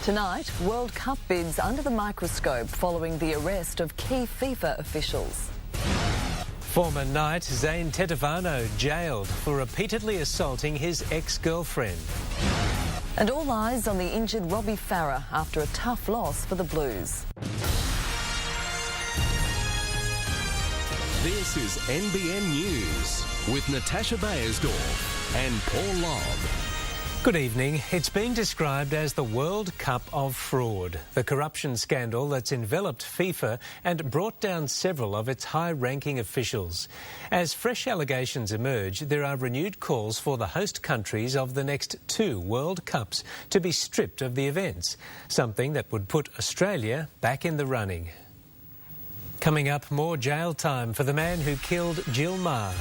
Tonight, World Cup bids under the microscope following the arrest of key FIFA officials. Former knight Zane Tetevano jailed for repeatedly assaulting his ex-girlfriend. And all eyes on the injured Robbie Farah after a tough loss for the Blues. This is NBN News with Natasha Beyersdorf and Paul Lobb. Good evening. It's been described as the World Cup of fraud, the corruption scandal that's enveloped FIFA and brought down several of its high-ranking officials. As fresh allegations emerge, there are renewed calls for the host countries of the next 2 World Cups to be stripped of the events, something that would put Australia back in the running. Coming up, more jail time for the man who killed Jill Meagher.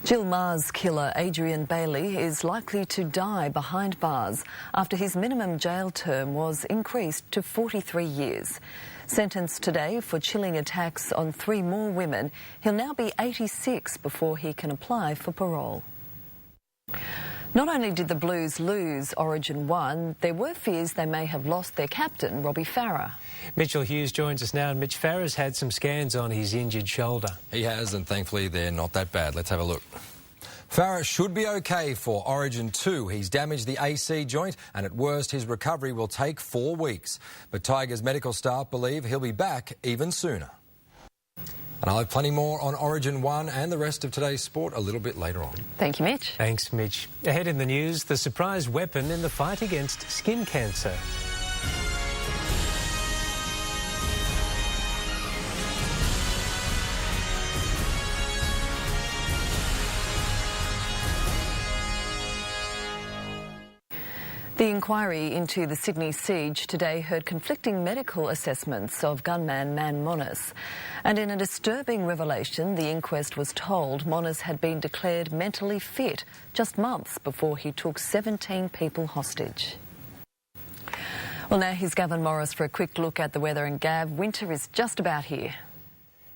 Jill Meagher's killer, Adrian Bayley, is likely to die behind bars after his minimum jail term was increased to 43 years. Sentenced today for chilling attacks on 3 more women, he'll now be 86 before he can apply for parole. Not only did the Blues lose Origin 1, there were fears they may have lost their captain, Robbie Farah. Mitchell Hughes joins us now, and Mitch, Farah's had some scans on his injured shoulder. He has, and thankfully they're not that bad. Let's have a look. Farah should be okay for Origin 2. He's damaged the AC joint, and at worst his recovery will take 4 weeks. But Tigers medical staff believe he'll be back even sooner. And I'll have plenty more on Origin 1 and the rest of today's sport a little bit later on. Thank you, Mitch. Thanks, Mitch. Ahead in the news, the surprise weapon in the fight against skin cancer. The inquiry into the Sydney siege today heard conflicting medical assessments of gunman Man Monis. And in a disturbing revelation, the inquest was told Monis had been declared mentally fit just months before he took 17 people hostage. Well, now here's Gavin Morris for a quick look at the weather. And Gav, winter is just about here.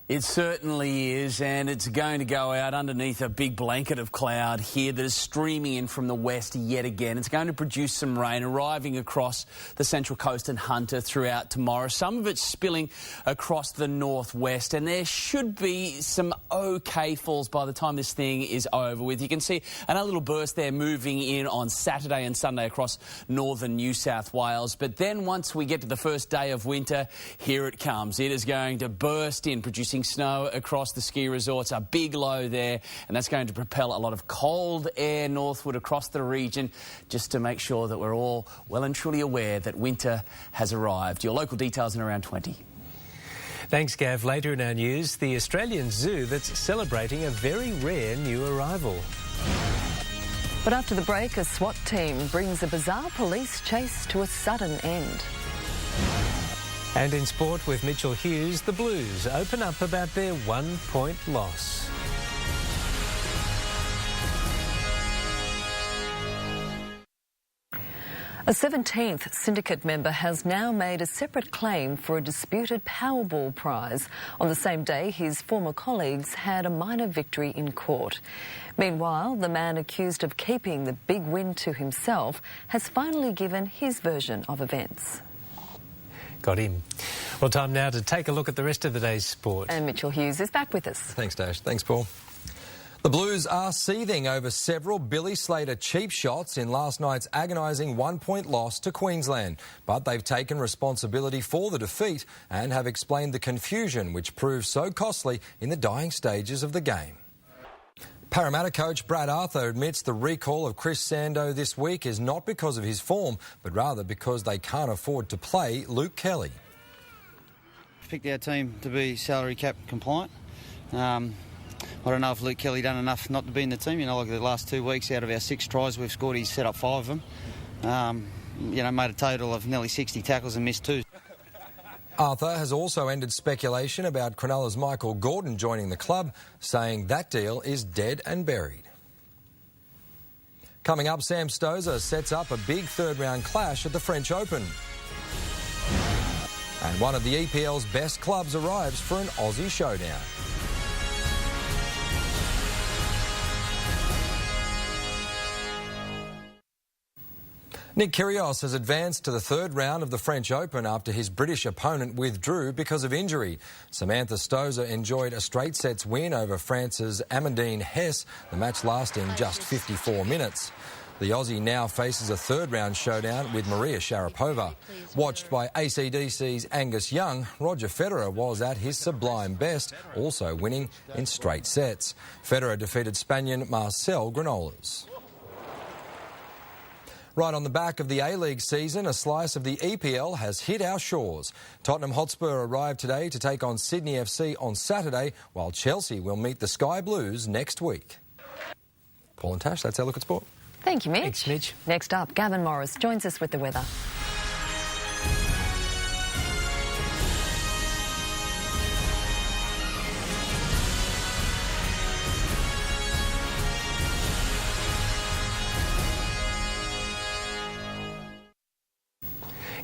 It certainly is, and it's going to go out underneath a big blanket of cloud here that is streaming in from the west yet again. It's going to produce some rain arriving across the Central Coast and Hunter throughout tomorrow. Some of it's spilling across the northwest, and there should be some okay falls by the time this thing is over with. You can see another little burst there moving in on Saturday and Sunday across northern New South Wales. But then once we get to the first day of winter, here it comes. It is going to burst in, producing snow across the ski resorts, a big low there, and that's going to propel a lot of cold air northward across the region, just to make sure that we're all well and truly aware that winter has arrived. Your local details in around 20. Thanks, Gav. Later in our news, the Australian Zoo that's celebrating a very rare new arrival. But after the break, a SWAT team brings a bizarre police chase to a sudden end. And in sport with Mitchell Hughes, the Blues open up about their 1-point loss. A 17th syndicate member has now made a separate claim for a disputed Powerball prize. On the same day, his former colleagues had a minor victory in court. Meanwhile, the man accused of keeping the big win to himself has finally given his version of events. Got him. Well, time now to take a look at the rest of the day's sport. And Mitchell Hughes is back with us. Thanks, Dash. Thanks, Paul. The Blues are seething over several Billy Slater cheap shots in last night's agonising 1-point loss to Queensland. But they've taken responsibility for the defeat and have explained the confusion which proved so costly in the dying stages of the game. Parramatta coach Brad Arthur admits the recall of Chris Sando this week is not because of his form, but rather because they can't afford to play Luke Kelly. Picked our team to be salary cap compliant. I don't know if Luke Kelly done enough not to be in the team. You know, like the last 2 weeks, out of our 6 tries we've scored, he's set up 5 of them. You know, made a total of nearly 60 tackles and missed 2. Arthur has also ended speculation about Cronulla's Michael Gordon joining the club, saying that deal is dead and buried. Coming up, Sam STOSUR sets up a big third-round clash at the French Open. And one of the EPL's best clubs arrives for an Aussie showdown. Nick Kyrgios has advanced to the third round of the French Open after his British opponent withdrew because of injury. Samantha STOSUR enjoyed a straight sets win over France's Amandine Hesse, the match lasting just 54 minutes. The Aussie now faces a third round showdown with Maria Sharapova. Watched by AC/DC's Angus Young, Roger Federer was at his sublime best, also winning in straight sets. Federer defeated Spaniard Marcel Granollers. Right on the back of the A-League season, a slice of the EPL has hit our shores. Tottenham Hotspur arrived today to take on Sydney FC on Saturday, while Chelsea will meet the Sky Blues next week. Paul and Tash, that's our look at sport. Thank you, Mitch. Thanks, Mitch. Next up, Gavin Morris joins us with the weather.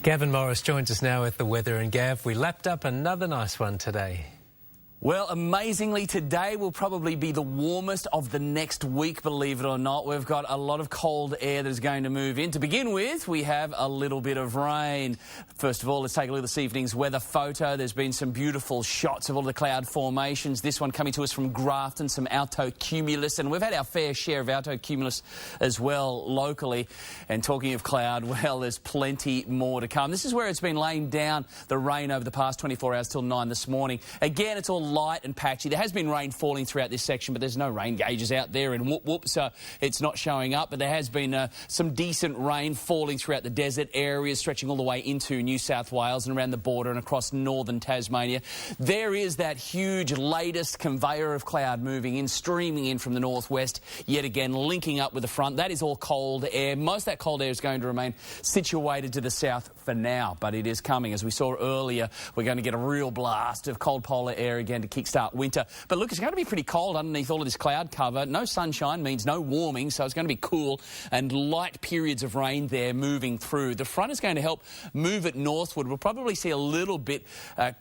Gavin Morris joins us now with the weather. And Gav, we lapped up another nice one today. Well, amazingly, today will probably be the warmest of the next week, believe it or not. We've got a lot of cold air that is going to move in. To begin with, we have a little bit of rain. First of all, let's take a look at this evening's weather photo. There's been some beautiful shots of all the cloud formations. This one coming to us from Grafton, some altocumulus. And we've had our fair share of altocumulus as well locally. And talking of cloud, well, there's plenty more to come. This is where it's been laying down the rain over the past 24 hours till 9 this morning. Again, it's all light and patchy. There has been rain falling throughout this section, but there's no rain gauges out there in whoop, so it's not showing up. But there has been some decent rain falling throughout the desert areas, stretching all the way into New South Wales and around the border and across northern Tasmania. There is that huge latest conveyor of cloud moving in, streaming in from the northwest, yet again linking up with the front. That is all cold air. Most of that cold air is going to remain situated to the south for now, but it is coming. As we saw earlier, we're going to get a real blast of cold polar air again to kickstart winter. But look, it's going to be pretty cold underneath all of this cloud cover. No sunshine means no warming, so it's going to be cool and light periods of rain there moving through. The front is going to help move it northward. We'll probably see a little bit,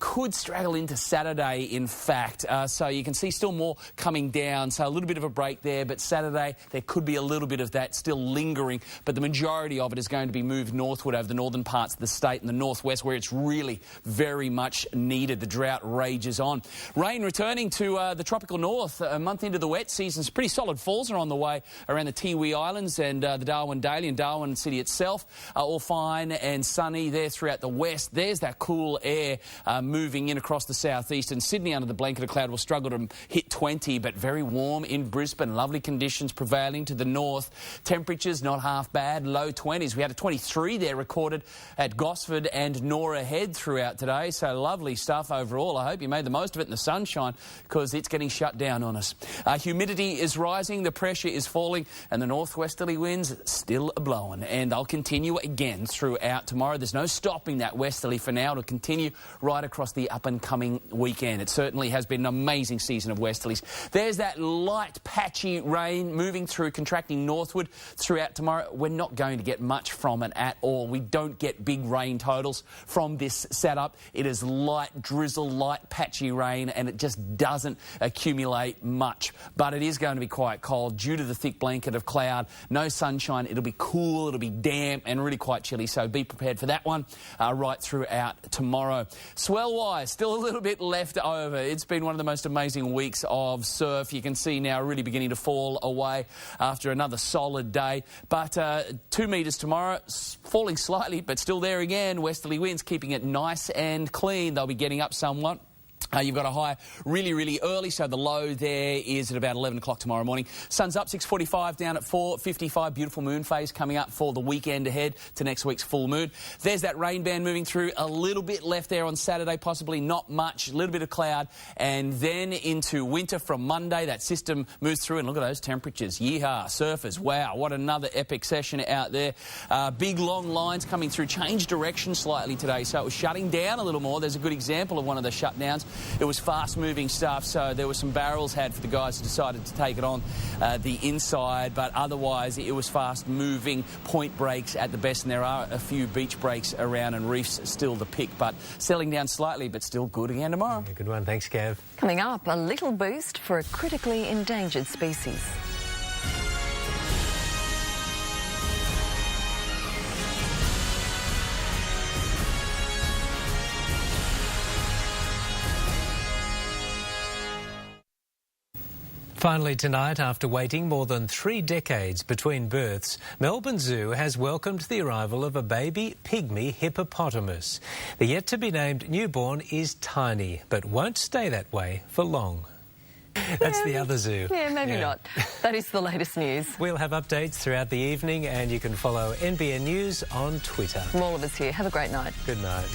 could straggle into Saturday, in fact. So you can see still more coming down, so a little bit of a break there, but Saturday there could be a little bit of that still lingering, but the majority of it is going to be moved northward over the northern parts of the state and the northwest, where it's really very much needed. The drought rages on. Rain returning to the tropical north a month into the wet season. Some pretty solid falls are on the way around the Tiwi Islands and the Darwin Daily and Darwin City itself. All fine and sunny there throughout the west. There's that cool air moving in across the southeast, and Sydney under the blanket of cloud will struggle to hit 20, but very warm in Brisbane. Lovely conditions prevailing to the north. Temperatures not half bad, low 20s. We had a 23 there recorded at Gosford and Nora Head throughout today, so lovely stuff overall. I hope you made the most of it in the sunshine, because it's getting shut down on us. Humidity is rising, the pressure is falling, and the northwesterly winds still blowing, and they'll continue again throughout tomorrow. There's no stopping that westerly for now. It'll continue right across the up and coming weekend. It certainly has been an amazing season of westerlies. There's that light patchy rain moving through, contracting northward throughout tomorrow. We're not going to get much from it at all. We don't get big rain totals from this setup. It is light drizzle, light patchy rain, and it just doesn't accumulate much. But it is going to be quite cold due to the thick blanket of cloud. No sunshine. It'll be cool, it'll be damp and really quite chilly, so be prepared for that one right throughout tomorrow. Swell-wise, still a little bit left over. It's been one of the most amazing weeks of surf. You can see now really beginning to fall away after another solid day. But 2 metres tomorrow, falling slightly, but still there again. Westerly winds keeping it nice and clean. They'll be getting up somewhat. You've got a high really early, so the low there is at about 11 o'clock tomorrow morning. Sun's up 6:45, down at 4:55. Beautiful moon phase coming up for the weekend ahead to next week's full moon. There's that rain band moving through. A little bit left there on Saturday, possibly not much. A little bit of cloud, and then into winter from Monday. That system moves through, and look at those temperatures. Yeehaw, surfers, wow, what another epic session out there. Big long lines coming through. Changed direction slightly today, so it was shutting down a little more. There's a good example of one of the shutdowns. It was fast-moving stuff, so there were some barrels had for the guys who decided to take it on the inside, but otherwise it was fast-moving point breaks at the best, and there are a few beach breaks around and reefs still to pick, but settling down slightly, but still good again tomorrow. Yeah, good one. Thanks, Gav. Coming up, a little boost for a critically endangered species. Finally tonight, after waiting more than 3 decades between births, Melbourne Zoo has welcomed the arrival of a baby pygmy hippopotamus. The yet-to-be-named newborn is tiny, but won't stay that way for long. That's the other zoo. Yeah, maybe not. That is the latest news. We'll have updates throughout the evening, and you can follow NBN News on Twitter. From all of us here, have a great night. Good night.